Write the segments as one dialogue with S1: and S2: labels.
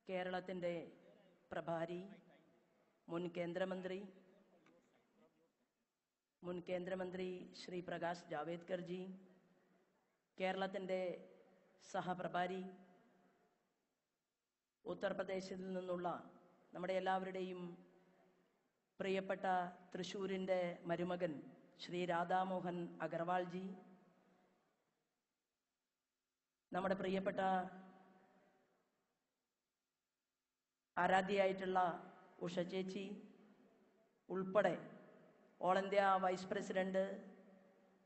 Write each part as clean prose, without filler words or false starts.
S1: കേരളത്തിൻ്റെ പ്രഭാരി മുൻ കേന്ദ്രമന്ത്രി ശ്രീ പ്രകാശ് ജാവേദ്കർ ജി, കേരളത്തിൻ്റെ സഹപ്രഭാരി, ഉത്തർപ്രദേശിൽ നിന്നുള്ള നമ്മുടെ എല്ലാവരുടെയും പ്രിയപ്പെട്ട തൃശ്ശൂരിൻ്റെ മരുമകൻ ശ്രീ രാധാമോഹൻ അഗർവാൾ ജി, നമ്മുടെ പ്രിയപ്പെട്ട ആരാധ്യയായിട്ടുള്ള ഉഷ ചേച്ചി ഉൾപ്പെടെ ഓൾ ഇന്ത്യ വൈസ് പ്രസിഡന്റ്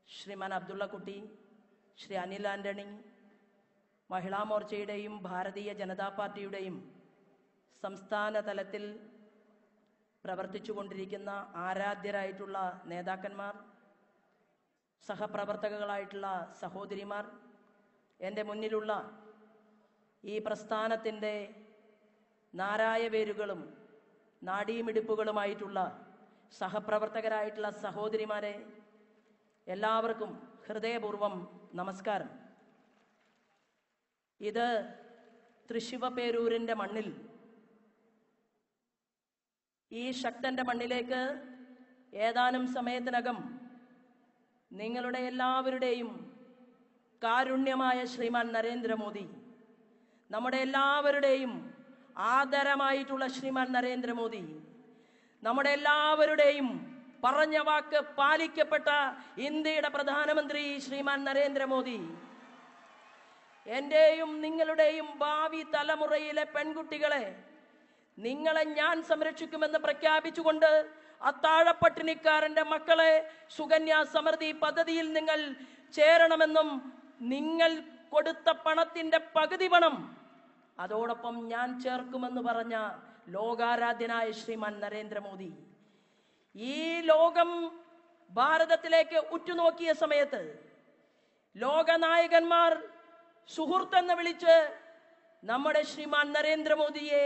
S1: ശ്രീമാൻ അബ്ദുള്ള കുട്ടി, ശ്രീ അനിൽ ആന്റണി, മഹിളാ മോർച്ചയുടെയും ഭാരതീയ ജനതാ പാർട്ടിയുടെയും സംസ്ഥാന തലത്തിൽ പ്രവർത്തിച്ചുകൊണ്ടിരിക്കുന്ന ആരാധ്യരായിട്ടുള്ള നേതാക്കന്മാർ, സഹപ്രവർത്തകകളായിട്ടുള്ള സഹോദരിമാർ, എൻ്റെ മുന്നിലുള്ള ഈ പ്രസ്ഥാനത്തിൻ്റെ നാരായ വേരുകളും നാഡീമിടിപ്പുകളുമായിട്ടുള്ള സഹപ്രവർത്തകരായിട്ടുള്ള സഹോദരിമാരെ, എല്ലാവർക്കും ഹൃദയപൂർവ്വം നമസ്കാരം. ഇത് തൃശ്ശിവപേരൂരിൻ്റെ മണ്ണിൽ, ഈ ശക്തന്റെ മണ്ണിലേക്ക് ഏതാനും സമയത്തിനകം നിങ്ങളുടെ എല്ലാവരുടെയും കാരുണ്യമായ ശ്രീമാൻ നരേന്ദ്രമോദി, നമ്മുടെ എല്ലാവരുടെയും ആദരമായിട്ടുള്ള ശ്രീമാൻ നരേന്ദ്രമോദി, നമ്മുടെ എല്ലാവരുടെയും പറഞ്ഞ വാക്ക് പാലിക്കപ്പെട്ട ഇന്ത്യയുടെ പ്രധാനമന്ത്രി ശ്രീമാൻ നരേന്ദ്രമോദി, എന്റെയും നിങ്ങളുടെയും ഭാവി തലമുറയിലെ പെൺകുട്ടികളെ നിങ്ങളെ ഞാൻ സംരക്ഷിക്കുമെന്ന് പ്രഖ്യാപിച്ചുകൊണ്ട് അത്താഴപ്പട്ടിണിക്കാരന്റെ മക്കളെ സുകന്യാ സമൃദ്ധി പദ്ധതിയിൽ നിങ്ങൾ ചേരണമെന്നും നിങ്ങൾ കൊടുത്ത പണത്തിന്റെ പകുതി പണം അതോടൊപ്പം ഞാൻ ചേർക്കുമെന്ന് പറഞ്ഞ ലോകാരാധ്യനായ ശ്രീമാൻ നരേന്ദ്രമോദി, ഈ ലോകം ഭാരതത്തിലേക്ക് ഉറ്റുനോക്കിയ സമയത്ത് ലോകനായകന്മാർ സുഹൃത്തെന്ന് വിളിച്ച് നമ്മുടെ ശ്രീമാൻ നരേന്ദ്രമോദിയെ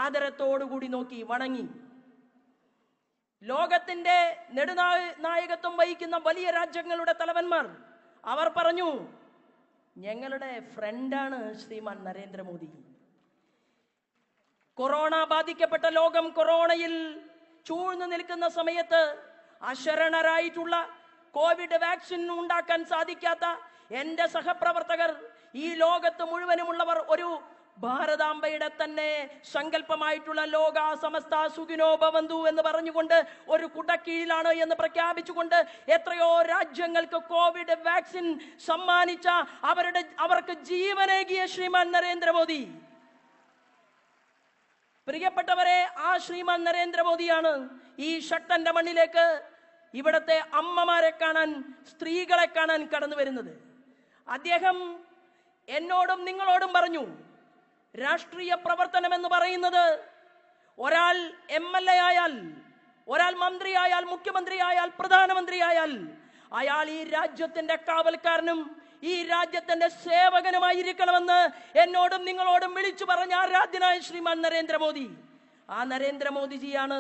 S1: ആദരത്തോടുകൂടി നോക്കി വണങ്ങി. ലോകത്തിന്റെ നെടുനായകത്വം വഹിക്കുന്ന വലിയ രാജ്യങ്ങളുടെ തലവന്മാർ അവർ പറഞ്ഞു, ഞങ്ങളുടെ ഫ്രണ്ടാണ് ശ്രീമാൻ നരേന്ദ്രമോദി. കൊറോണ ബാധിക്കപ്പെട്ട ലോകം കൊറോണയിൽ ചൂഴ്ന്നു നിൽക്കുന്ന സമയത്ത് അശരണരായിട്ടുള്ള കോവിഡ് വാക്സിൻ ഉണ്ടാക്കാൻ സാധിക്കാത്ത എൻ്റെ സഹപ്രവർത്തകർ, ഈ ലോകത്ത് മുഴുവനുമുള്ളവർ ഒരു ഭാരതാംബയുടെ തന്നെ സങ്കല്പമായിട്ടുള്ള ലോക സമസ്ത സുഖിനോ ഭവന്തു എന്ന് പറഞ്ഞുകൊണ്ട് ഒരു കുടക്കീഴിലാണ് എന്ന് പ്രഖ്യാപിച്ചുകൊണ്ട് എത്രയോ രാജ്യങ്ങൾക്ക് കോവിഡ് വാക്സിൻ സമ്മാനിച്ച അവർക്ക് ജീവനേകിയ ശ്രീമാൻ നരേന്ദ്രമോദി. പ്രിയപ്പെട്ടവരെ, ആ ശ്രീമാൻ നരേന്ദ്രമോദിയാണ് ഈ ശക്തന്റെ മണ്ണിലേക്ക് ഇവിടത്തെ അമ്മമാരെ കാണാൻ, സ്ത്രീകളെ കാണാൻ കടന്നു വരുന്നത്. അദ്ദേഹം എന്നോടും നിങ്ങളോടും പറഞ്ഞു, രാഷ്ട്രീയ പ്രവർത്തനം എന്ന് പറയുന്നത് ഒരാൾ MLA ആയാൽ, ഒരാൾ മന്ത്രിയായാൽ, മുഖ്യമന്ത്രിയായാൽ, പ്രധാനമന്ത്രിയായാൽ അയാൾ ഈ രാജ്യത്തിന്റെ കാവൽക്കാരനും ഈ രാജ്യത്തിന്റെ സേവകനുമായിരിക്കണമെന്ന് എന്നോടും നിങ്ങളോടും വിളിച്ചു പറഞ്ഞ ആരാധ്യനായ ശ്രീമാൻ നരേന്ദ്രമോദി. ആ നരേന്ദ്രമോദിജിയാണ്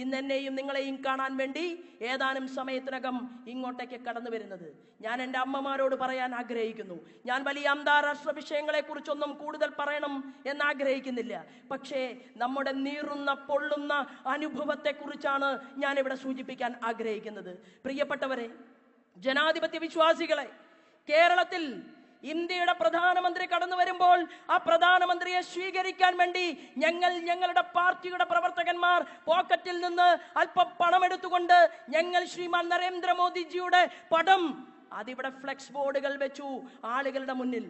S1: ഇന്ന് എന്നെയും നിങ്ങളെയും കാണാൻ വേണ്ടി ഏതാനും സമയത്തിനകം ഇങ്ങോട്ടേക്ക് കടന്നു വരുന്നത്. ഞാൻ എൻ്റെ അമ്മമാരോട് പറയാൻ ആഗ്രഹിക്കുന്നു, ഞാൻ വലിയ അന്താരാഷ്ട്ര വിഷയങ്ങളെ കുറിച്ചൊന്നും കൂടുതൽ പറയണം എന്ന് ആഗ്രഹിക്കുന്നില്ല. പക്ഷേ നമ്മുടെ നീറുന്ന പൊള്ളുന്ന അനുഭവത്തെ കുറിച്ചാണ് ഞാൻ ഇവിടെ സൂചിപ്പിക്കാൻ ആഗ്രഹിക്കുന്നത്. പ്രിയപ്പെട്ടവരെ, ജനാധിപത്യ വിശ്വാസികളെ, കേരളത്തിൽ ഇന്ത്യയുടെ പ്രധാനമന്ത്രി കടന്നു വരുമ്പോൾ ആ പ്രധാനമന്ത്രിയെ സ്വീകരിക്കാൻ വേണ്ടി ഞങ്ങളുടെ പാർട്ടിയുടെ പ്രവർത്തകന്മാർ പോക്കറ്റിൽ നിന്ന് അല്പം പണമെടുത്തുകൊണ്ട് ഞങ്ങൾ ശ്രീമാൻ നരേന്ദ്രമോദിജിയുടെ പടം അതിവിടെ ഫ്ലെക്സ് ബോർഡുകൾ വെച്ചു ആളുകളുടെ മുന്നിൽ.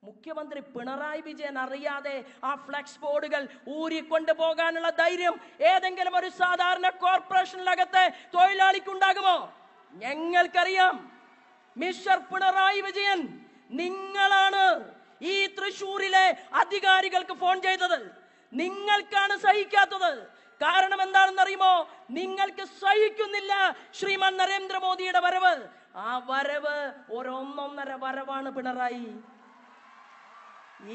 S1: മുഖ്യമന്ത്രി പിണറായി വിജയൻ അറിയാതെ ആ ഫ്ലെക്സ് ബോർഡുകൾ ഊരിക്കൊണ്ടു പോകാനുള്ള ധൈര്യം ഏതെങ്കിലും ഒരു സാധാരണ കോർപ്പറേഷനിലകത്തെ തൊഴിലാളിക്കുണ്ടാകുമോ? ഞങ്ങൾക്കറിയാം. മിസ്റ്റർ പിണറായി വിജയൻ, നിങ്ങളാണ് ഈ തൃശ്ശൂരിലെ അധികാരികൾക്ക് ഫോൺ ചെയ്തത്. നിങ്ങൾക്കാണ് സഹിക്കാത്തത്. കാരണം എന്താണെന്നറിയുമോ? നിങ്ങൾക്ക് സഹിക്കുന്നില്ല ശ്രീമാൻ നരേന്ദ്രമോദിയുടെ വരവ്. ആ വരവ് ഒരൊന്നൊന്നര വരവാണ് പിണറായി.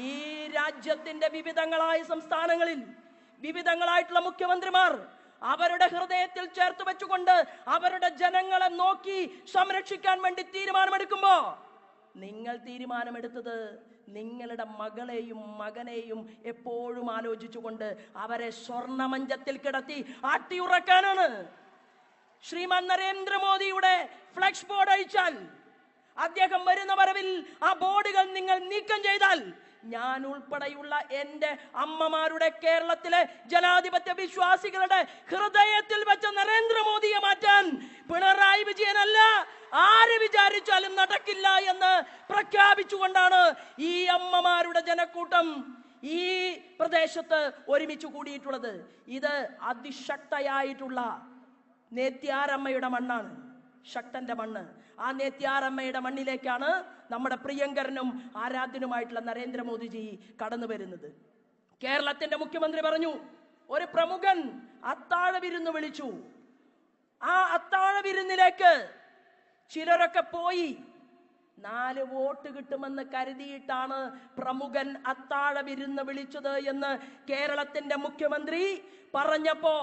S1: ഈ രാജ്യത്തിന്റെ വിവിധങ്ങളായ സംസ്ഥാനങ്ങളിൽ വിവിധങ്ങളായിട്ടുള്ള മുഖ്യമന്ത്രിമാർ അവരുടെ ഹൃദയത്തിൽ ചേർത്ത് വെച്ചുകൊണ്ട് അവരുടെ ജനങ്ങളെ നോക്കി സംരക്ഷിക്കാൻ വേണ്ടി തീരുമാനമെടുക്കുമ്പോ നിങ്ങൾ തീരുമാനമെടുത്തത് നിങ്ങളുടെ മകളെയും മകനെയും എപ്പോഴും ആലോചിച്ചുകൊണ്ട് അവരെ സ്വർണമഞ്ചത്തിൽ കിടത്തി ആട്ടിയുറക്കാനാണ്. ശ്രീമാൻ നരേന്ദ്രമോദിയുടെ ഫ്ലക്സ് ബോർഡ് അയച്ചാൽ, അദ്ദേഹം വരുന്ന വരവിൽ ആ ബോർഡുകൾ നിങ്ങൾ നീക്കം ചെയ്താൽ, ഞാൻ ഉൾപ്പെടെയുള്ള എൻ്റെ അമ്മമാരുടെ, കേരളത്തിലെ ജനാധിപത്യ വിശ്വാസികളുടെ ഹൃദയത്തിൽ വെച്ച നരേന്ദ്രമോദിയെ മാറ്റാൻ പിണറായി വിജയനല്ല ആര് വിചാരിച്ചാലും നടക്കില്ല എന്ന് പ്രഖ്യാപിച്ചുകൊണ്ടാണ് ഈ അമ്മമാരുടെ ജനക്കൂട്ടം ഈ പ്രദേശത്ത് ഒരുമിച്ച് കൂടിയിട്ടുള്ളത്. ഇത് അതിശക്തയായിട്ടുള്ള നേത്യാരമ്മയുടെ മണ്ണാണ്, ശക്തന്റെ മണ്ണ്. ആ നേത്യാരമ്മയുടെ മണ്ണിലേക്കാണ് നമ്മുടെ പ്രിയങ്കരനും ആരാധ്യനുമായിട്ടുള്ള നരേന്ദ്രമോദിജി കടന്നു വരുന്നത്. കേരളത്തിന്റെ മുഖ്യമന്ത്രി പറഞ്ഞു, ഒരു പ്രമുഖൻ അത്താഴ വിരുന്ന് വിളിച്ചു. ആ അത്താഴ വിരുന്നിലേക്ക് ചിലരൊക്കെ പോയി. 4 വോട്ട് കിട്ടുമെന്ന് കരുതിയിട്ടാണ് പ്രമുഖൻ അത്താഴ വിരുന്ന് വിളിച്ചത് എന്ന് കേരളത്തിന്റെ മുഖ്യമന്ത്രി പറഞ്ഞപ്പോ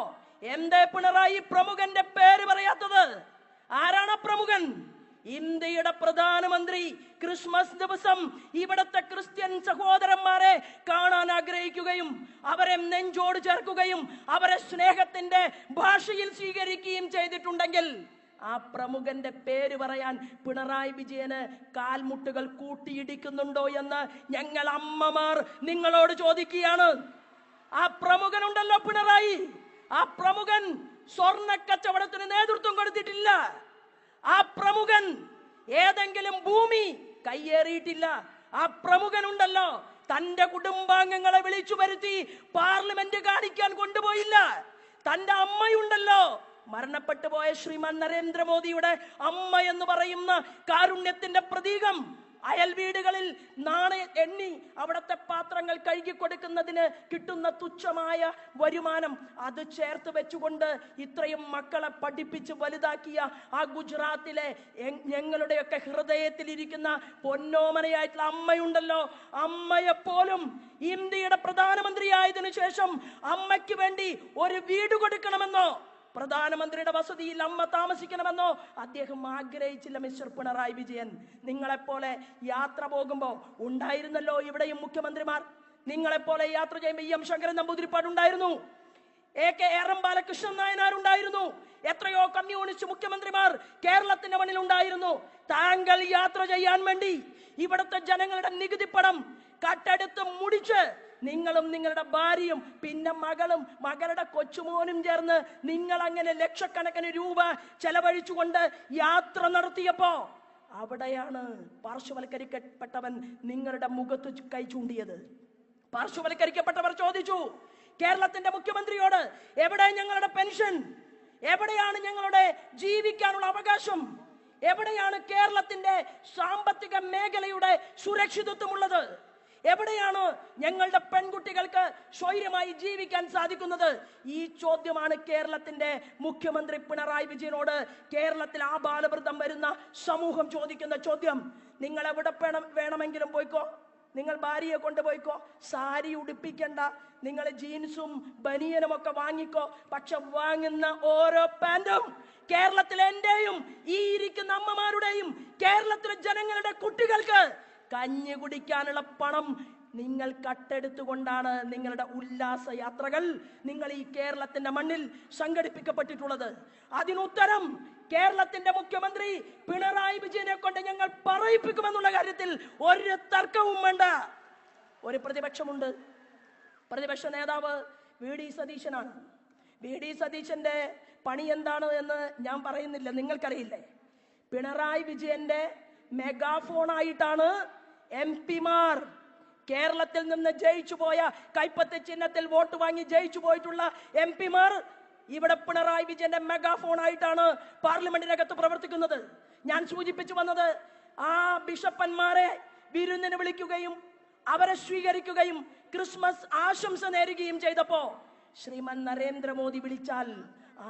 S1: എന്തേ പിണറായി പ്രമുഖന്റെ പേര് പറയാത്തത്? ആരാണ് പ്രമുഖൻ? ഇന്ത്യയുടെ പ്രധാനമന്ത്രി ക്രിസ്മസ് ദിവസം ഇവിടത്തെ ക്രിസ്ത്യൻ സഹോദരന്മാരെ കാണാൻ ആഗ്രഹിക്കുകയും അവരെ നെഞ്ചോട് ചേർക്കുകയും അവരെ സ്നേഹത്തിന്റെ ഭാഷയിൽ സ്വീകരിക്കുകയും ചെയ്തിട്ടുണ്ടെങ്കിൽ ആ പ്രമുഖന്റെ പേര് പറയാൻ പിണറായി വിജയന് കാൽമുട്ടുകൾ കൂട്ടിയിടിക്കുന്നുണ്ടോ എന്ന് ഞങ്ങൾ അമ്മമാർ നിങ്ങളോട് ചോദിക്കുകയാണ്. ആ പ്രമുഖനുണ്ടല്ലോ പിണറായി, ആ പ്രമുഖൻ സ്വർണ്ണ കച്ചവടത്തിന് നേതൃത്വം കൊടുത്തിട്ടില്ല. ആ പ്രമുഖൻ ഏതെങ്കിലും ഭൂമി കയ്യേറിയിട്ടില്ല. ആ പ്രമുഖനുണ്ടല്ലോ തന്റെ കുടുംബാംഗങ്ങളെ വിളിച്ചു വരുത്തി പാർലമെന്റ് കാണിക്കാൻ കൊണ്ടുപോയില്ല. തന്റെ അമ്മയുണ്ടല്ലോ, മരണപ്പെട്ടു പോയ ശ്രീമാൻ നരേന്ദ്രമോദിയുടെ അമ്മ എന്ന് പറയുന്ന കാരുണ്യത്തിന്റെ പ്രതീകം, അയൽ വീടുകളിൽ എണ്ണി അവിടത്തെ പാത്രങ്ങൾ കഴുകി കൊടുക്കുന്നതിന് കിട്ടുന്ന തുച്ഛമായ വരുമാനം അത് ചേർത്ത് വെച്ചുകൊണ്ട് ഇത്രയും മക്കളെ പഠിപ്പിച്ച് വലുതാക്കിയ ആ ഗുജറാത്തിലെ ഞങ്ങളുടെയൊക്കെ ഹൃദയത്തിലിരിക്കുന്ന പൊന്നോമനയായിട്ടുള്ള അമ്മയുണ്ടല്ലോ, അമ്മയെപ്പോലും ഇന്ത്യയുടെ പ്രധാനമന്ത്രിയായതിനു ശേഷം അമ്മയ്ക്ക് വേണ്ടി ഒരു വീട് കൊടുക്കണമെന്നോ പ്രധാനമന്ത്രിയുടെ വസതിയിൽ അമ്മ താമസിക്കണമെന്നോ അദ്ദേഹം ആഗ്രഹിച്ചില്ല. മിസ്റ്റർ പിണറായി വിജയൻ, നിങ്ങളെപ്പോലെ യാത്ര പോകുമ്പോ ഉണ്ടായിരുന്നല്ലോ ഇവിടെയും മുഖ്യമന്ത്രിമാർ. നിങ്ങളെപ്പോലെ യാത്ര ചെയ്യുമ്പോൾ എം ശങ്കരൻ നമ്പൂതിരിപ്പാട് ഉണ്ടായിരുന്നു, എം ബാലകൃഷ്ണൻ നായനാർ ഉണ്ടായിരുന്നു, എത്രയോ കമ്മ്യൂണിസ്റ്റ് മുഖ്യമന്ത്രിമാർ കേരളത്തിന്റെ മണ്ണിൽ ഉണ്ടായിരുന്നു. താങ്കൾ യാത്ര ചെയ്യാൻ വേണ്ടി ഇവിടുത്തെ ജനങ്ങളുടെ നികുതി പണം കട്ടെടുത്ത് മുടിച്ച് നിങ്ങളും നിങ്ങളുടെ ഭാര്യയും പിന്നെ മകളും മകളുടെ കൊച്ചുമോനും ചേർന്ന് നിങ്ങൾ അങ്ങനെ ലക്ഷക്കണക്കിന് രൂപ ചെലവഴിച്ചുകൊണ്ട് യാത്ര നടത്തിയപ്പോ അവിടെയാണ് പാർശ്വവൽക്കരിക്കപ്പെട്ടവൻ നിങ്ങളുടെ മുഖത്ത് കൈ ചൂണ്ടിയത്. പാർശ്വവൽക്കരിക്കപ്പെട്ടവർ ചോദിച്ചു കേരളത്തിന്റെ മുഖ്യമന്ത്രിയോട്, എവിടെ ഞങ്ങളുടെ പെൻഷൻ? എവിടെയാണ് ഞങ്ങളുടെ ജീവിക്കാനുള്ള അവകാശം? എവിടെയാണ് കേരളത്തിന്റെ സാമ്പത്തിക മേഖലയുടെ സുരക്ഷിതത്വമുള്ളത്? എവിടെയാണ് ഞങ്ങളുടെ പെൺകുട്ടികൾക്ക് സ്വൈര്യമായി ജീവിക്കാൻ സാധിക്കുന്നത്? ഈ ചോദ്യമാണ് കേരളത്തിന്റെ മുഖ്യമന്ത്രി പിണറായി വിജയനോട് കേരളത്തിൽ ആ ബാലവൃദ്ധം വരുന്ന സമൂഹം ചോദിക്കുന്ന ചോദ്യം. നിങ്ങൾ എവിടെ വേണമെങ്കിലും പോയിക്കോ, നിങ്ങൾ ഭാര്യയെ കൊണ്ടുപോയിക്കോ, സാരി ഉടുപ്പിക്കണ്ട, നിങ്ങൾ ജീൻസും ബനിയനും ഒക്കെ വാങ്ങിക്കോ, പക്ഷെ വാങ്ങുന്ന ഓരോ പാന്റും കേരളത്തിലെ എന്റെയും ഈ ഇരിക്കുന്ന അമ്മമാരുടെയും കേരളത്തിലെ ജനങ്ങളുടെ കുട്ടികൾക്ക് കഞ്ഞി കുടിക്കാനുള്ള പണം നിങ്ങൾ കട്ടെടുത്തുകൊണ്ടാണ് നിങ്ങളുടെ ഉല്ലാസ യാത്രകൾ നിങ്ങൾ ഈ കേരളത്തിന്റെ മണ്ണിൽ സംഘടിപ്പിക്കപ്പെട്ടിട്ടുള്ളത്. അതിനുത്തരം കേരളത്തിന്റെ മുഖ്യമന്ത്രി പിണറായി വിജയനെ കൊണ്ട് ഞങ്ങൾ പറയിപ്പിക്കുമെന്നുള്ള കാര്യത്തിൽ ഒരു തർക്കവും വേണ്ട. ഒരു പ്രതിപക്ഷമുണ്ട്, പ്രതിപക്ഷ നേതാവ് വി ഡി സതീശനാണ്. വി ഡി സതീശന്റെ പണി എന്താണ് എന്ന് ഞാൻ പറയുന്നില്ല, നിങ്ങൾക്കറിയില്ലേ. പിണറായി വിജയന്റെ മെഗാഫോണായിട്ടാണ് MP-മാർ, കേരളത്തിൽ നിന്ന് ജയിച്ചു പോയ കൈപ്പത്തി ചിഹ്നത്തിൽ വോട്ട് വാങ്ങി ജയിച്ചു പോയിട്ടുള്ള MP-മാർ ഇവിടെ പിണറായി വിജയന്റെ മെഗാഫോണായിട്ടാണ് പാർലമെന്റിനകത്ത് പ്രവർത്തിക്കുന്നത്. ഞാൻ സൂചിപ്പിച്ചു വന്നത്, ആ ബിഷപ്പന്മാരെ വിരുന്നിന് വിളിക്കുകയും അവരെ സ്വീകരിക്കുകയും ക്രിസ്മസ് ആശംസ നേരുകയും ചെയ്തപ്പോ ശ്രീമാൻ നരേന്ദ്രമോദി വിളിച്ചാൽ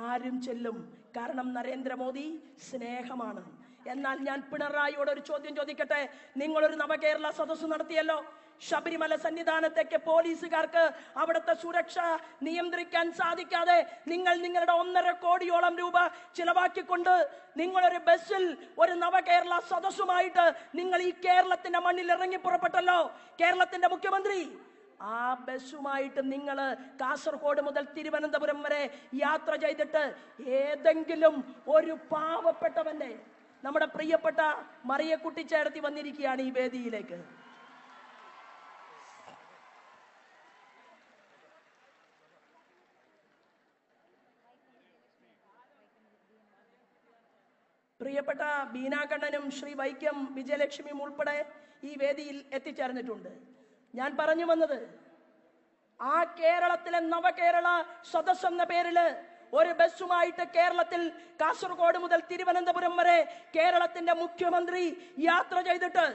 S1: ആരും ചെല്ലും. കാരണം നരേന്ദ്രമോദി സ്നേഹമാണ്. എന്നാൽ ഞാൻ പിണറായിയോട് ഒരു ചോദ്യം ചോദിക്കട്ടെ. നിങ്ങളൊരു നവകേരള സദസ്സ് നടത്തിയല്ലോ. ശബരിമല സന്നിധാനത്തേക്ക് പോലീസുകാർക്ക് അവിടുത്തെ സുരക്ഷ നിയന്ത്രിക്കാൻ സാധിക്കാതെ നിങ്ങൾ നിങ്ങളുടെ 1.5 കോടിയോളം രൂപ ചിലവാക്കിക്കൊണ്ട് നിങ്ങളൊരു ബസ്സിൽ ഒരു നവകേരള സദസ്സുമായിട്ട് നിങ്ങൾ ഈ കേരളത്തിന്റെ മണ്ണിൽ ഇറങ്ങി പുറപ്പെട്ടല്ലോ. കേരളത്തിന്റെ മുഖ്യമന്ത്രി ആ ബസ്സുമായിട്ട് നിങ്ങൾ കാസർഗോഡ് മുതൽ തിരുവനന്തപുരം വരെ യാത്ര ചെയ്തിട്ട് ഏതെങ്കിലും ഒരു പാവപ്പെട്ടവന്റെ, നമ്മുടെ പ്രിയപ്പെട്ട മറിയക്കുട്ടി ചേർത്തി വന്നിരിക്കുകയാണ് ഈ വേദിയിലേക്ക്. പ്രിയപ്പെട്ട ബീനാകണ്ണനും ശ്രീ വൈക്കം വിജയലക്ഷ്മിയും ഉൾപ്പെടെ ഈ വേദിയിൽ എത്തിച്ചേർന്നിട്ടുണ്ട്. ഞാൻ പറഞ്ഞു വന്നത്, ആ കേരളത്തിലെ നവകേരള സദസ് എന്ന പേരില് ഒരു ബസ്സുമായിട്ട് കേരളത്തിൽ കാസർഗോഡ് മുതൽ തിരുവനന്തപുരം വരെ കേരളത്തിന്റെ മുഖ്യമന്ത്രി യാത്ര ചെയ്തിട്ട്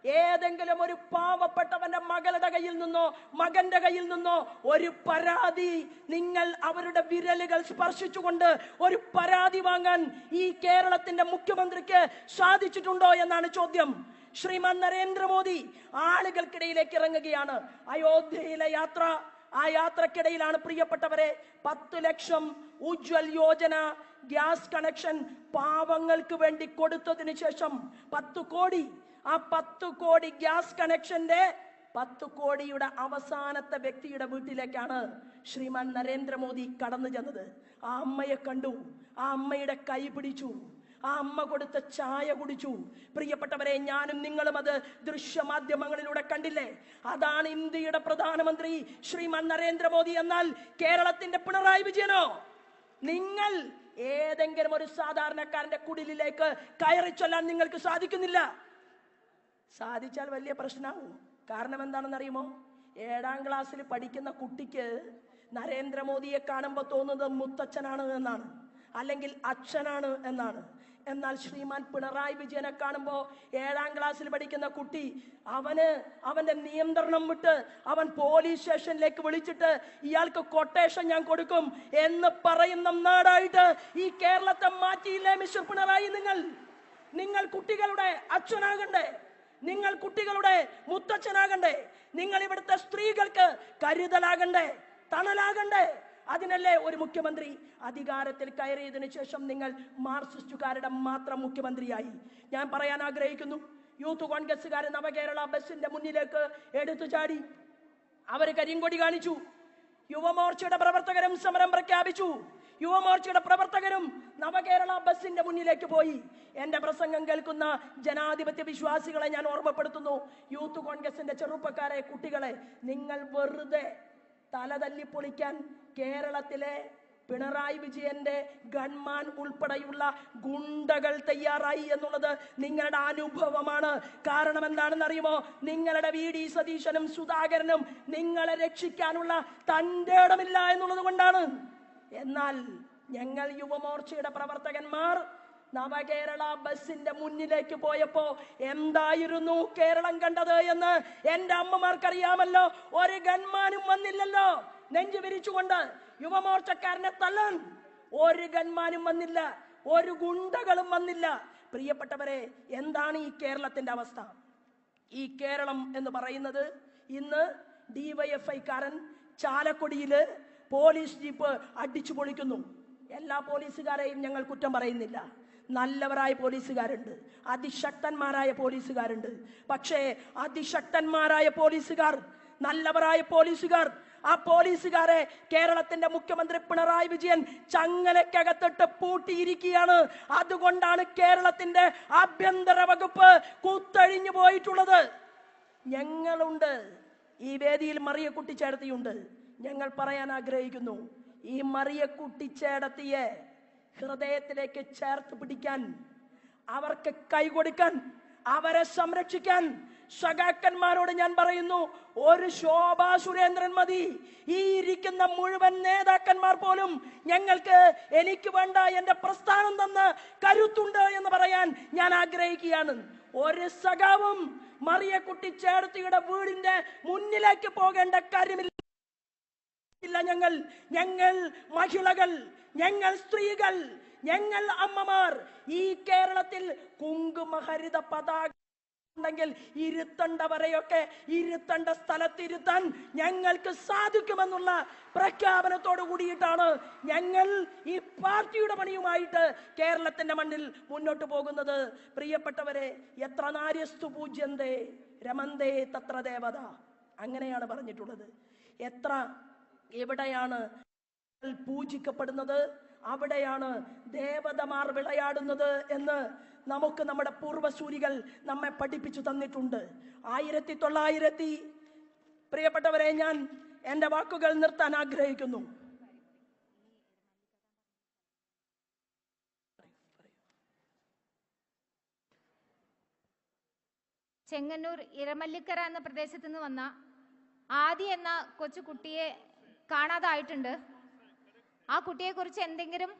S1: ഏതെങ്കിലും ഒരു പാവപ്പെട്ടവന്റെ മകളുടെ കയ്യിൽ നിന്നോ മകന്റെ കയ്യിൽ നിന്നോ ഒരു പരാതി, നിങ്ങൾ അവരുടെ വിരലുകൾ സ്പർശിച്ചുകൊണ്ട് ഒരു പരാതി വാങ്ങാൻ ഈ കേരളത്തിന്റെ മുഖ്യമന്ത്രിക്ക് സാധിച്ചിട്ടുണ്ടോ എന്നാണ് ചോദ്യം. ശ്രീമാൻ നരേന്ദ്രമോദി ആളുകൾക്കിടയിലേക്ക് ഇറങ്ങുകയാണ്. അയോധ്യയിലെ യാത്ര, ആ യാത്രക്കിടയിലാണ് പ്രിയപ്പെട്ടവരെ 10 ലക്ഷം ഉജ്വൽ യോജന ഗ്യാസ് കണക്ഷൻ പാവങ്ങൾക്ക് വേണ്ടി കൊടുത്തതിന് ശേഷം 10 കോടി, ആ 10 കോടി ഗ്യാസ് കണക്ഷന്റെ 10 കോടിയുടെ അവസാനത്തെ വ്യക്തിയുടെ വീട്ടിലേക്കാണ് ശ്രീമാൻ നരേന്ദ്രമോദി കടന്നു ചെന്നത്. ആ അമ്മയെ കണ്ടു, ആ അമ്മയുടെ കൈ പിടിച്ചു, ആ അമ്മ കൊടുത്ത ചായ കുടിച്ചു. പ്രിയപ്പെട്ടവരെ, ഞാനും നിങ്ങളും അത് ദൃശ്യമാധ്യമങ്ങളിലൂടെ കണ്ടില്ലേ? അതാണ് ഇന്ത്യയുടെ പ്രധാനമന്ത്രി ശ്രീമാൻ നരേന്ദ്രമോദി. എന്നാൽ കേരളത്തിന്റെ പിണറായി വിജയനോ? നിങ്ങൾ ഏതെങ്കിലും ഒരു സാധാരണക്കാരന്റെ കുടിലിലേക്ക് കയറി ചൊല്ലാൻ നിങ്ങൾക്ക് സാധിക്കുന്നില്ല. സാധിച്ചാൽ വലിയ പ്രശ്നമാവും. കാരണം എന്താണെന്ന് അറിയുമോ? 7ാം ക്ലാസ്സിൽ പഠിക്കുന്ന കുട്ടിക്ക് നരേന്ദ്രമോദിയെ കാണുമ്പോൾ തോന്നുന്നത് മുത്തച്ഛനാണ് എന്നാണ്, അല്ലെങ്കിൽ അച്ഛനാണ് എന്നാണ്. എന്നാൽ ശ്രീമാൻ പിണറായി വിജയനെ കാണുമ്പോൾ 7ാം ക്ലാസ്സിൽ പഠിക്കുന്ന കുട്ടി അവന്റെ നിയന്ത്രണം വിട്ട് അവൻ പോലീസ് സ്റ്റേഷനിലേക്ക് വിളിച്ചിട്ട് ഇയാൾക്ക് കൊട്ടേഷൻ ഞാൻ കൊടുക്കും എന്ന് പറയുന്ന നാടായിട്ട് ഈ കേരളത്തെ മാറ്റിയില്ലേ മിസ്റ്റർ പിണറായി? നിങ്ങൾ കുട്ടികളുടെ അച്ഛനാകണ്ടേ? നിങ്ങൾ കുട്ടികളുടെ മുത്തച്ഛനാകണ്ടേ? നിങ്ങൾ ഇവിടുത്തെ സ്ത്രീകൾക്ക് കരുതലാകണ്ടേ, തണലാകണ്ടേ? അതിനല്ലേ ഒരു മുഖ്യമന്ത്രി അധികാരത്തിൽ കയറിയതിനു ശേഷം നിങ്ങൾ മാർക്സിസ്റ്റുകാരുടെ മാത്രം മുഖ്യമന്ത്രിയായി? ഞാൻ പറയാൻ ആഗ്രഹിക്കുന്നു, യൂത്ത് കോൺഗ്രസുകാരൻ നവകേരള ബസിന്റെ മുന്നിലേക്ക് എടുത്തു ചാടി. അവര് കരിങ്കൊടി കാണിച്ചു. യുവമോർച്ചയുടെ പ്രവർത്തകരും സമരം പ്രഖ്യാപിച്ചു. യുവമോർച്ചയുടെ പ്രവർത്തകരും നവകേരള ബസിന്റെ മുന്നിലേക്ക് പോയി. എന്റെ പ്രസംഗം കേൾക്കുന്ന ജനാധിപത്യ വിശ്വാസികളെ ഞാൻ ഓർമ്മപ്പെടുത്തുന്നു, യൂത്ത് കോൺഗ്രസിന്റെ ചെറുപ്പക്കാരെ, കുട്ടികളെ, നിങ്ങൾ വെറുതെ തലതല്ലി പൊളിക്കാൻ കേരളത്തിലെ പിണറായി വിജയന്റെ ഗൺമാൻ ഉൾപ്പെടെയുള്ള ഗുണ്ടകൾ തയ്യാറായി എന്നുള്ളത് നിങ്ങളുടെ അനുഭവമാണ്. കാരണം എന്താണെന്ന് അറിയുമോ? നിങ്ങളുടെ VD സതീശനും സുധാകരനും നിങ്ങളെ രക്ഷിക്കാനുള്ള തന്റെ ഇടമില്ല എന്നുള്ളത് കൊണ്ടാണ്. എന്നാൽ ഞങ്ങൾ യുവമോർച്ചയുടെ പ്രവർത്തകന്മാർ നവകേരള ബസിന്റെ മുന്നിലേക്ക് പോയപ്പോ എന്തായിരുന്നു കേരളം കണ്ടത് എന്ന് എന്റെ അമ്മമാർക്കറിയാമല്ലോ. ഒരു ഗൺമാനും വന്നില്ലല്ലോ നെഞ്ചു വിരിച്ചുകൊണ്ട് യുവമോർച്ചക്കാരനെ തള്ളാൻ. ഒരു ഗൺമാനും വന്നില്ല, ഒരു ഗുണ്ടകളും വന്നില്ല. പ്രിയപ്പെട്ടവരെ, എന്താണ് ഈ കേരളത്തിന്റെ അവസ്ഥ? ഈ കേരളം എന്ന് പറയുന്നത് ഇന്ന് DYFI-കാരൻ ചാലക്കുടിയില് പോലീസ് ജീപ്പ് അടിച്ചു പൊളിക്കുന്നു. എല്ലാ പോലീസുകാരെയും ഞങ്ങൾ കുറ്റം പറയുന്നില്ല. നല്ലവരായ പോലീസുകാരുണ്ട്, അതിശക്തന്മാരായ പോലീസുകാരുണ്ട്. പക്ഷേ അതിശക്തന്മാരായ പോലീസുകാർ, നല്ലവരായ പോലീസുകാർ, ആ പോലീസുകാരെ കേരളത്തിന്റെ മുഖ്യമന്ത്രി പിണറായി വിജയൻ ചങ്ങലക്കകത്തിട്ട് പൂട്ടിയിരിക്കുകയാണ്. അതുകൊണ്ടാണ് കേരളത്തിന്റെ ആഭ്യന്തര വകുപ്പ് കുത്തഴിഞ്ഞു പോയിട്ടുള്ളത്. ഞങ്ങളുണ്ട്, ഈ വേദിയിൽ മറിയക്കുട്ടി ചേട്ടത്തിയുണ്ട്. ഞങ്ങൾ പറയാൻ ആഗ്രഹിക്കുന്നു, ഈ മറിയക്കുട്ടി ചേട്ടത്തിയെ ഹൃദയത്തിലേക്ക് ചേർത്ത് പിടിക്കാൻ, അവർക്ക് കൈകൊടുക്കാൻ, അവരെ സംരക്ഷിക്കാൻ സഖാക്കന്മാരോട് ഞാൻ പറയുന്നു, ഒരു ശോഭാ സുരേന്ദ്രൻ മതി. ഈ ഇരിക്കുന്ന മുഴുവൻ നേതാക്കന്മാർ പോലും ഞങ്ങൾക്ക്, എനിക്ക് വേണ്ട എന്റെ പ്രസ്ഥാനം തന്ന് കരുത്തുണ്ട് എന്ന് പറയാൻ ഞാൻ ആഗ്രഹിക്കുകയാണ്. ഒരു സഖാവും മറിയക്കുട്ടി ചേട്ടത്തിയുടെ വീടിന്റെ മുന്നിലേക്ക് പോകേണ്ട കാര്യമില്ല. ഞങ്ങൾ മഹിളകൾ, ഞങ്ങൾ സ്ത്രീകൾ, ഞങ്ങൾ അമ്മമാർ ഈ കേരളത്തിൽ കുങ്കുമഹരിത പതാക ഉണ്ടെങ്കിൽ ഇരുത്തേണ്ടവരെയൊക്കെ ഇരുത്തേണ്ട സ്ഥലത്തിരുത്താൻ ഞങ്ങൾക്ക് സാധിക്കുമെന്നുള്ള പ്രഖ്യാപനത്തോട് കൂടിയിട്ടാണ് ഞങ്ങൾ ഈ പാർട്ടിയുടെ പണിയുമായിട്ട് കേരളത്തിന്റെ മണ്ണിൽ മുന്നോട്ട് പോകുന്നത്. പ്രിയപ്പെട്ടവരെ, എത്ര നാര്യസ്തു പൂജ്യന്തേ രമന്തേ തത്ര ദേവത, അങ്ങനെയാണ് പറഞ്ഞിട്ടുള്ളത്. എവിടെയാണ് പൂജിക്കപ്പെടുന്നത് അവിടെയാണ് ദേവതമാർ വിളയാടുന്നത് എന്ന് നമുക്ക് നമ്മുടെ പൂർവ്വസൂരികൾ നമ്മെ പഠിപ്പിച്ചു തന്നിട്ടുണ്ട്. 1900 പ്രിയപ്പെട്ടവരെ, ഞാൻ എൻ്റെ വാക്കുകൾ നിർത്താൻ ആഗ്രഹിക്കുന്നു.
S2: ചെങ്ങന്നൂർ ഇരമല്ലിക്കര എന്ന പ്രദേശത്ത് നിന്ന് വന്ന ആദി എന്ന കൊച്ചുകുട്ടിയെ കാണാതായിട്ടുണ്ട്. ആ കുട്ടിയെക്കുറിച്ച് എന്തെങ്കിലും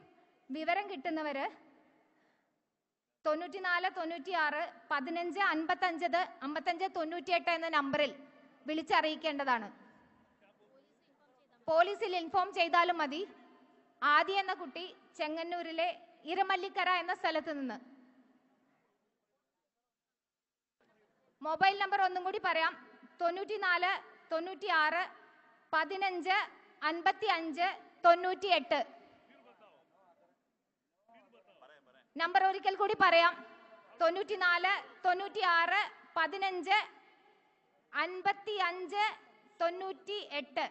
S2: വിവരം കിട്ടുന്നവര് 94 96 15 55 55 98 എന്ന നമ്പറിൽ വിളിച്ചറിയിക്കേണ്ടതാണ്. പോലീസിൽ ഇൻഫോം ചെയ്താലും മതി. ആദി എന്ന കുട്ടി ചെങ്ങന്നൂരിലെ ഇരമല്ലിക്കര എന്ന സ്ഥലത്ത് നിന്ന്. മൊബൈൽ നമ്പർ ഒന്നും കൂടി പറയാം: 94 96 15 55 98. നമ്പർ ഒരിക്കൽ കൂടി പറയാം: 94 96 15 55 98.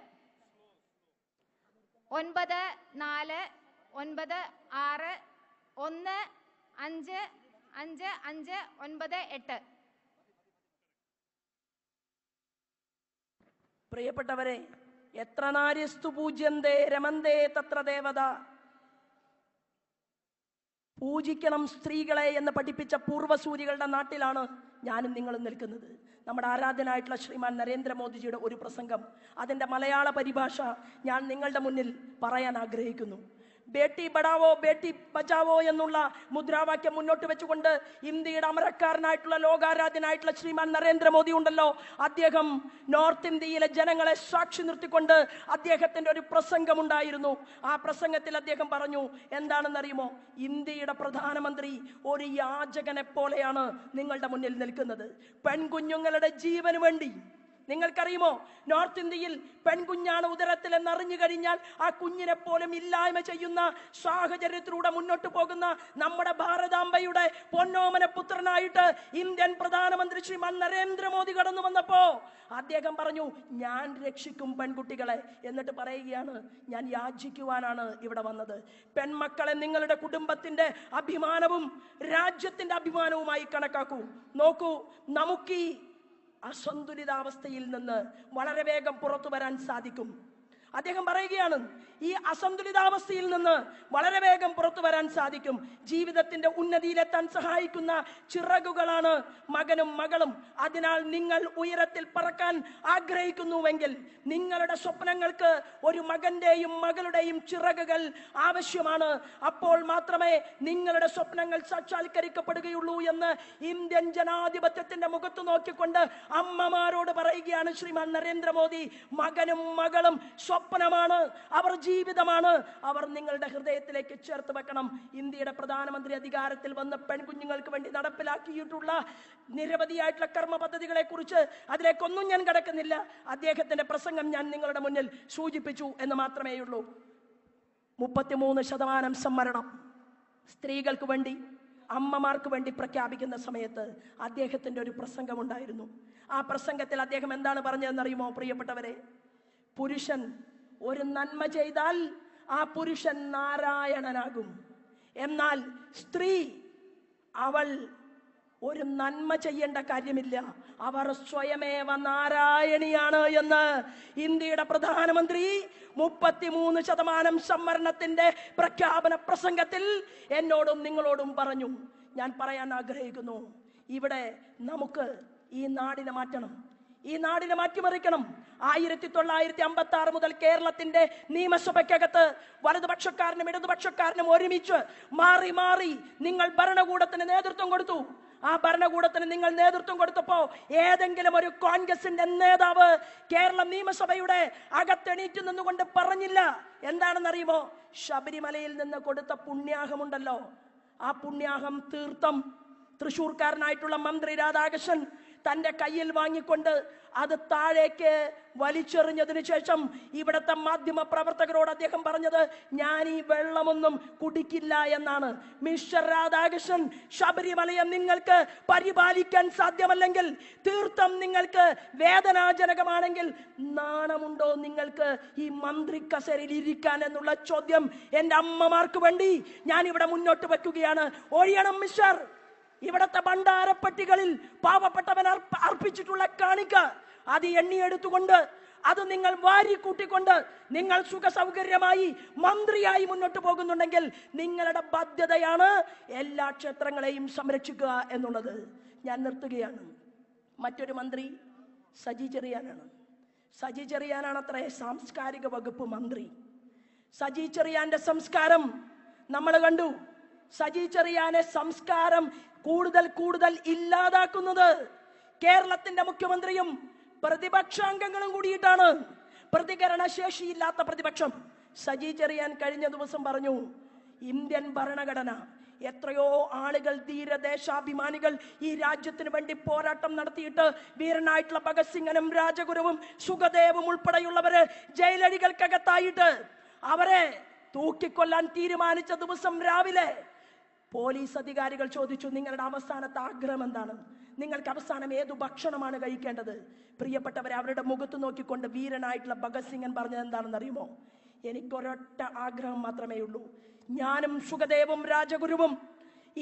S2: 94 96 1 5 5 5 9 8.
S1: പ്രിയപ്പെട്ടവരെ, എത്ര നാര്യസ്തു പൂജ്യന്തേ രമന്തേ തത്ര ദേവത. പൂജിക്കണം സ്ത്രീകളെ എന്ന് പഠിപ്പിച്ച പൂർവ്വസൂരികളുടെ നാട്ടിലാണ് ഞാനും നിങ്ങളും നിൽക്കുന്നത്. നമ്മുടെ ആരാധനായിട്ടുള്ള ശ്രീമാൻ നരേന്ദ്രമോദിജിയുടെ ഒരു പ്രസംഗം, അതിൻ്റെ മലയാള പരിഭാഷ ഞാൻ നിങ്ങളുടെ മുന്നിൽ പറയാൻ ആഗ്രഹിക്കുന്നു. ബേട്ടി പഠാവോ ബേട്ടി ബച്ചാവോ എന്നുള്ള മുദ്രാവാക്യം മുന്നോട്ട് വെച്ചുകൊണ്ട് ഇന്ത്യയുടെ അമരക്കാരനായിട്ടുള്ള ലോകാരാധ്യനായിട്ടുള്ള ശ്രീമാൻ നരേന്ദ്രമോദി ഉണ്ടല്ലോ, അദ്ദേഹം നോർത്ത് ഇന്ത്യയിലെ ജനങ്ങളെ സാക്ഷി നിർത്തിക്കൊണ്ട് അദ്ദേഹത്തിന്റെ ഒരു പ്രസംഗമുണ്ടായിരുന്നു. ആ പ്രസംഗത്തിൽ അദ്ദേഹം പറഞ്ഞു, എന്താണെന്നറിയുമോ? ഇന്ത്യയുടെ പ്രധാനമന്ത്രി ഒരു യാചകനെ പോലെയാണ് നിങ്ങളുടെ മുന്നിൽ നിൽക്കുന്നത്. പെൺകുഞ്ഞുങ്ങളുടെ ജീവന് വേണ്ടി, നിങ്ങൾക്കറിയുമോ, നോർത്ത് ഇന്ത്യയിൽ പെൺകുഞ്ഞാണ് ഉദരത്തിൽ എന്നറിഞ്ഞു കഴിഞ്ഞാൽ ആ കുഞ്ഞിനെ പോലും ഇല്ലായ്മ ചെയ്യുന്ന സാഹചര്യത്തിലൂടെ മുന്നോട്ട് പോകുന്ന നമ്മുടെ ഭാരതാംബയുടെ പൊന്നോമന പുത്രനായിട്ട് ഇന്ത്യൻ പ്രധാനമന്ത്രി ശ്രീമാൻ നരേന്ദ്രമോദി കടന്നു വന്നപ്പോ അദ്ദേഹം പറഞ്ഞു, ഞാൻ രക്ഷിക്കും പെൺകുട്ടികളെ. എന്നിട്ട് പറയുകയാണ്, ഞാൻ യാചിക്കുവാനാണ് ഇവിടെ വന്നത്. പെൺമക്കളെ നിങ്ങളുടെ കുടുംബത്തിന്റെ അഭിമാനവും രാജ്യത്തിന്റെ അഭിമാനവുമായി കണക്കാക്കൂ. നോക്കൂ, നമുക്ക് ഈ അസന്തുലിതാവസ്ഥയിൽ നിന്ന് വളരെ വേഗം പുറത്തു വരാൻ സാധിക്കും. അദ്ദേഹം പറയുകയാണ്, ഈ അസന്തുലിതാവസ്ഥയിൽ നിന്ന് വളരെ വേഗം പുറത്തു വരാൻ സാധിക്കും. ജീവിതത്തിന്റെ ഉന്നതിയിലെത്താൻ സഹായിക്കുന്ന ചിറകുകളാണ് മകനും മകളും. അതിനാൽ നിങ്ങൾ ഉയരത്തിൽ പറക്കാൻ ആഗ്രഹിക്കുന്നുവെങ്കിൽ നിങ്ങളുടെ സ്വപ്നങ്ങൾക്ക് ഒരു മകന്റെയും മകളുടെയും ചിറകുകൾ ആവശ്യമാണ്. അപ്പോൾ മാത്രമേ നിങ്ങളുടെ സ്വപ്നങ്ങൾ സാക്ഷാത്കരിക്കപ്പെടുകയുള്ളൂ എന്ന് ഇന്ത്യൻ ജനാധിപത്യത്തിന്റെ മുഖത്ത് നോക്കിക്കൊണ്ട് അമ്മമാരോട് പറയുകയാണ് ശ്രീമാൻ നരേന്ദ്രമോദി. മകനും മകളും സ്വപ്നമാണ്, അവർ ജീവിതമാണ്. അവർ നിങ്ങളുടെ ഹൃദയത്തിലേക്ക് ചേർത്ത് വെക്കണം. ഇന്ത്യയുടെ പ്രധാനമന്ത്രി അധികാരത്തിൽ വന്ന് പെൺകുഞ്ഞുങ്ങൾക്ക് വേണ്ടി നടപ്പിലാക്കിയിട്ടുള്ള നിരവധിയായിട്ടുള്ള കർമ്മ പദ്ധതികളെ കുറിച്ച് അതിലേക്കൊന്നും ഞാൻ കടക്കുന്നില്ല. അദ്ദേഹത്തിന്റെ പ്രസംഗം ഞാൻ നിങ്ങളുടെ മുന്നിൽ സൂചിപ്പിച്ചു എന്ന് മാത്രമേ ഉള്ളൂ. 33% സംവരണം സ്ത്രീകൾക്ക് വേണ്ടി, അമ്മമാർക്ക് വേണ്ടി പ്രഖ്യാപിക്കുന്ന സമയത്ത് അദ്ദേഹത്തിന്റെ ഒരു പ്രസംഗമുണ്ടായിരുന്നു. ആ പ്രസംഗത്തിൽ അദ്ദേഹം എന്താണ് പറഞ്ഞതെന്നറിയുമോ പ്രിയപ്പെട്ടവരെ? പുരുഷൻ ഒരു നന്മ ചെയ്താൽ ആ പുരുഷൻ നാരായണനാകും. എന്നാൽ സ്ത്രീ, അവൾ ഒരു നന്മ ചെയ്യേണ്ട കാര്യമില്ല, അവർ സ്വയമേവ നാരായണിയാണ് എന്ന് ഇന്ത്യയുടെ പ്രധാനമന്ത്രി 33% സംവരണത്തിന്റെ പ്രഖ്യാപന പ്രസംഗത്തിൽ എന്നോടും നിങ്ങളോടും പറഞ്ഞു. ഞാൻ പറയാൻ ആഗ്രഹിക്കുന്നു, ഇവിടെ നമുക്ക് ഈ നാടിനെ മാറ്റണം, ഈ നാടിനെ മാറ്റിമറിക്കണം. 1956 മുതൽ കേരളത്തിന്റെ നിയമസഭയ്ക്കകത്ത് വലതുപക്ഷക്കാരനും ഇടതുപക്ഷക്കാരനും ഒരുമിച്ച് മാറി മാറി നിങ്ങൾ ഭരണകൂടത്തിന് നേതൃത്വം കൊടുത്തു. ആ ഭരണകൂടത്തിന് നിങ്ങൾ നേതൃത്വം കൊടുത്തപ്പോ ഏതെങ്കിലും ഒരു കോൺഗ്രസിന്റെ നേതാവ് കേരള നിയമസഭയുടെ അകത്തെണീറ്റ് നിന്നുകൊണ്ട് പറഞ്ഞില്ല? എന്താണെന്നറിയുമോ? ശബരിമലയിൽ നിന്ന് കൊടുത്ത പുണ്യാഹമുണ്ടല്ലോ, ആ പുണ്യാഹം തീർത്ഥം തൃശ്ശൂർക്കാരനായിട്ടുള്ള മന്ത്രി രാധാകൃഷ്ണൻ തന്റെ കയ്യിൽ വാങ്ങിക്കൊണ്ട് അത് താഴേക്ക് വലിച്ചെറിഞ്ഞതിനു ശേഷം ഇവിടുത്തെ മാധ്യമ പ്രവർത്തകരോട് അദ്ദേഹം പറഞ്ഞത്, ഞാൻ ഈ വെള്ളമൊന്നും കുടിക്കില്ല എന്നാണ്. മിസ്റ്റർ രാധാകൃഷ്ണൻ, ശബരിമലയെ നിങ്ങൾക്ക് പരിപാലിക്കാൻ സാധ്യമല്ലെങ്കിൽ, തീർത്ഥം നിങ്ങൾക്ക് വേദനാജനകമാണെങ്കിൽ, നാണമുണ്ടോ നിങ്ങൾക്ക് ഈ മന്ത്രി കസേരയിൽ ഇരിക്കാൻ എന്നുള്ള ചോദ്യം എന്റെ അമ്മമാർക്ക് വേണ്ടി ഞാൻ ഇവിടെ മുന്നോട്ട് വെക്കുകയാണ്. ഒഴിയണം മിസ്റ്റർ. ഇവിടത്തെ ഭണ്ഡാരപ്പെട്ടികളിൽ പാവപ്പെട്ടവൻ അർപ്പിച്ചിട്ടുള്ള കാണിക്ക അത് എണ്ണിയെടുത്തുകൊണ്ട് അത് നിങ്ങൾ വാരിക്കൂട്ടിക്കൊണ്ട് നിങ്ങൾ സുഖ സൗകര്യമായി മന്ത്രിയായി മുന്നോട്ട് പോകുന്നുണ്ടെങ്കിൽ നിങ്ങളുടെ ബാധ്യതയാണ് എല്ലാ ക്ഷേത്രങ്ങളെയും സംരക്ഷിക്കുക എന്നുള്ളത്. ഞാൻ നിർത്തുകയാണ്. മറ്റൊരു മന്ത്രി സജി ചെറിയാനാണ്. സജി ചെറിയാനാണ് അത്രേ സാംസ്കാരിക വകുപ്പ് മന്ത്രി. സജി ചെറിയാന്റെ സംസ്കാരം നമ്മൾ കണ്ടു. സജി ചെറിയാനെ സംസ്കാരം കൂടുതൽ ഇല്ലാതാക്കുന്നത് കേരളത്തിന്റെ മുഖ്യമന്ത്രിയും പ്രതിപക്ഷാംഗങ്ങളും കൂടിയിട്ടാണ്. പ്രതികരണശേഷിയില്ലാത്ത പ്രതിപക്ഷം. സജി ചെറിയാൻ കഴിഞ്ഞ ദിവസം പറഞ്ഞു, ഇന്ത്യൻ ഭരണഘടന, എത്രയോ ആളുകൾ, ധീരദേശാഭിമാനികൾ ഈ രാജ്യത്തിന് വേണ്ടി പോരാട്ടം നടത്തിയിട്ട് വീരനായിട്ടുള്ള ഭഗത് സിംഗനും രാജഗുരുവും സുഖദേവും ഉൾപ്പെടെയുള്ളവര് ജയിലഴികൾക്കകത്തായിട്ട് അവരെ തൂക്കിക്കൊല്ലാൻ തീരുമാനിച്ച ദിവസം രാവിലെ പോലീസ് അധികാരികൾ ചോദിച്ചു, നിങ്ങളുടെ അവസാനത്തെ ആഗ്രഹം എന്താണ്? നിങ്ങൾക്ക് അവസാനം ഏതു ഭക്ഷണമാണ് കഴിക്കേണ്ടത്? പ്രിയപ്പെട്ടവരെ, അവരുടെ മുഖത്ത് നോക്കിക്കൊണ്ട് വീരനായിട്ടുള്ള ഭഗത് സിംഗൻ പറഞ്ഞത് എന്താണെന്ന് അറിയുമോ? എനിക്കൊരൊറ്റ ആഗ്രഹം മാത്രമേ ഉള്ളൂ. ഞാനും സുഖദേവും രാജഗുരുവും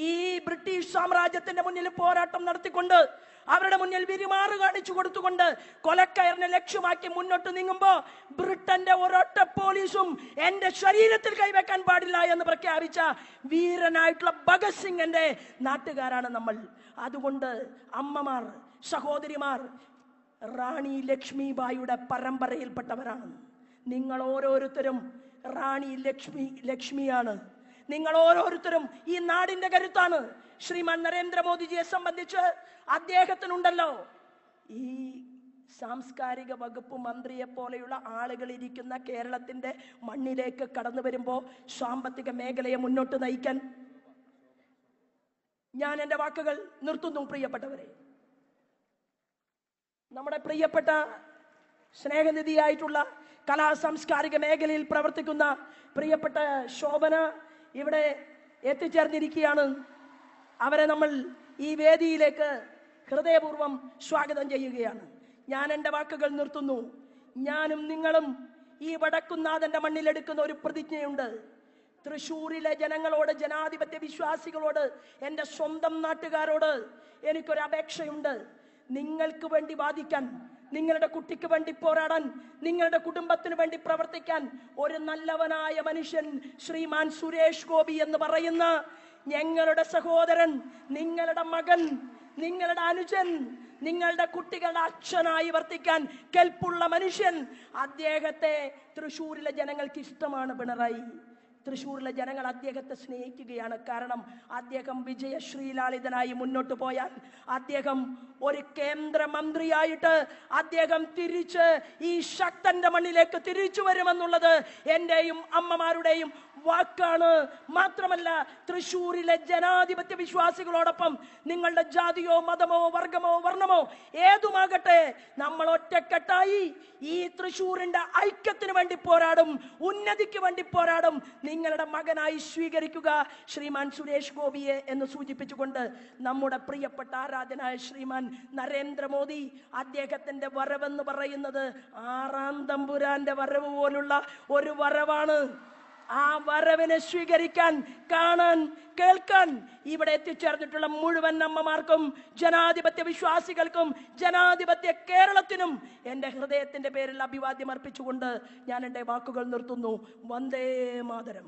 S1: ഈ ബ്രിട്ടീഷ് സാമ്രാജ്യത്തിന്റെ മുന്നിൽ പോരാട്ടം നടത്തിക്കൊണ്ട് അവരുടെ മുന്നിൽ വിരിമാറ് കാണിച്ചു കൊടുത്തുകൊണ്ട് കൊലക്കയറിനെ ലക്ഷ്യമാക്കി മുന്നോട്ട് നീങ്ങുമ്പോ ബ്രിട്ടന്റെ ഒരൊറ്റ പോലീസും എന്റെ ശരീരത്തിൽ കൈവെക്കാൻ പാടില്ല എന്ന് പ്രഖ്യാപിച്ച വീരനായിട്ടുള്ള ഭഗത് സിംഗിന്റെ നാട്ടുകാരാണ് നമ്മൾ. അതുകൊണ്ട് അമ്മമാർ, സഹോദരിമാർ റാണി ലക്ഷ്മിബായിയുടെ പരമ്പരയിൽപ്പെട്ടവരാണ്. നിങ്ങൾ ഓരോരുത്തരും റാണി ലക്ഷ്മിയാണ്. നിങ്ങൾ ഓരോരുത്തരും ഈ നാടിന്റെ കരുത്താണ്. ശ്രീമാൻ നരേന്ദ്രമോദിജിയെ സംബന്ധിച്ച് അദ്ദേഹത്തിനുണ്ടല്ലോ ഈ സാംസ്കാരിക വകുപ്പ് മന്ത്രിയെ പോലെയുള്ള ആളുകൾ ഇരിക്കുന്ന കേരളത്തിന്റെ മണ്ണിലേക്ക് കടന്നു വരുമ്പോ സാമ്പത്തിക മേഖലയെ മുന്നോട്ട് നയിക്കാൻ. ഞാൻ എന്റെ വാക്കുകൾ നിർത്തുന്നു. പ്രിയപ്പെട്ടവരെ, നമ്മുടെ പ്രിയപ്പെട്ട സ്നേഹനിധിയായിട്ടുള്ള കലാ സാംസ്കാരിക മേഖലയിൽ പ്രവർത്തിക്കുന്ന പ്രിയപ്പെട്ട ശോഭന ഇവിടെ എത്തിച്ചേർന്നിരിക്കുകയാണ്. അവരെ നമ്മൾ ഈ വേദിയിലേക്ക് ഹൃദയപൂർവ്വം സ്വാഗതം ചെയ്യുകയാണ്. ഞാൻ എൻ്റെ വാക്കുകൾ നിർത്തുന്നു. ഞാനും നിങ്ങളും ഈ വടക്കുന്നാഥന്റെ മണ്ണിലെടുക്കുന്ന ഒരു പ്രതിജ്ഞയുണ്ട്. തൃശ്ശൂരിലെ ജനങ്ങളോട്, ജനാധിപത്യ വിശ്വാസികളോട്, എൻ്റെ സ്വന്തം നാട്ടുകാരോട് എനിക്കൊരു അപേക്ഷയുണ്ട്. നിങ്ങൾക്ക് വേണ്ടി വാദിക്കാൻ, നിങ്ങളുടെ കുട്ടിക്ക് വേണ്ടി പോരാടാൻ, നിങ്ങളുടെ കുടുംബത്തിന് വേണ്ടി പ്രവർത്തിക്കാൻ ഒരു നല്ലവനായ മനുഷ്യൻ ശ്രീമാൻ സുരേഷ് ഗോപി എന്ന് പറയുന്ന ഞങ്ങളുടെ സഹോദരൻ, നിങ്ങളുടെ മകൻ, നിങ്ങളുടെ അനുജൻ, നിങ്ങളുടെ കുട്ടികളുടെ അച്ഛനായി വർത്തിക്കാൻ കെൽപ്പുള്ള മനുഷ്യൻ, അദ്ദേഹത്തെ തൃശ്ശൂരിലെ ജനങ്ങൾക്ക് ഇഷ്ടമാണ്. പിണറായി, തൃശ്ശൂരിലെ ജനങ്ങൾ അദ്ദേഹത്തെ സ്നേഹിക്കുകയാണ്. കാരണം അദ്ദേഹം വിജയശ്രീലാളിതനായി മുന്നോട്ട് പോയാൽ, അദ്ദേഹം ഒരു കേന്ദ്രമന്ത്രിയായിട്ട് അദ്ദേഹം തിരിച്ച് ഈ ശക്തന്റെ മണ്ണിലേക്ക് തിരിച്ചു വരുമെന്നുള്ളത് എന്റെയും അമ്മമാരുടെയും വാക്കാണ്. മാത്രമല്ല, തൃശ്ശൂരിലെ ജനാധിപത്യ വിശ്വാസികളോടൊപ്പം നിങ്ങളുടെ ജാതിയോ മതമോ വർഗമോ വർണ്ണമോ ഏതുമാകട്ടെ, നമ്മൾ ഒറ്റക്കെട്ടായി ഈ തൃശ്ശൂരിന്റെ ഐക്യത്തിന് വേണ്ടി പോരാടും, ഉന്നതിക്ക് വേണ്ടി പോരാടും. നിങ്ങളുടെ മകനായി സ്വീകരിക്കുക ശ്രീമാൻ സുരേഷ് ഗോപിയെ എന്ന് സൂചിപ്പിച്ചുകൊണ്ട് നമ്മുടെ പ്രിയപ്പെട്ട ആരാധനായ ശ്രീമാൻ നരേന്ദ്രമോദി, അദ്ദേഹത്തിന്റെ വരവെന്ന് പറയുന്നത് ആറാം തമ്പുരാന്റെ വരവ് പോലുള്ള ഒരു വരവാണ്. ആ വരവിനെ സ്വീകരിക്കാൻ, കാണാൻ, കേൾക്കാൻ ഇവിടെ എത്തിച്ചേർന്നിട്ടുള്ള മുഴുവൻ അമ്മമാർക്കും, ജനാധിപത്യ വിശ്വാസികൾക്കും, ജനാധിപത്യ കേരളത്തിനും എൻ്റെ ഹൃദയത്തിന്റെ പേരിൽ അഭിവാദ്യം അർപ്പിച്ചുകൊണ്ട് ഞാൻ എൻ്റെ വാക്കുകൾ നിർത്തുന്നു. വന്ദേ മാതരം.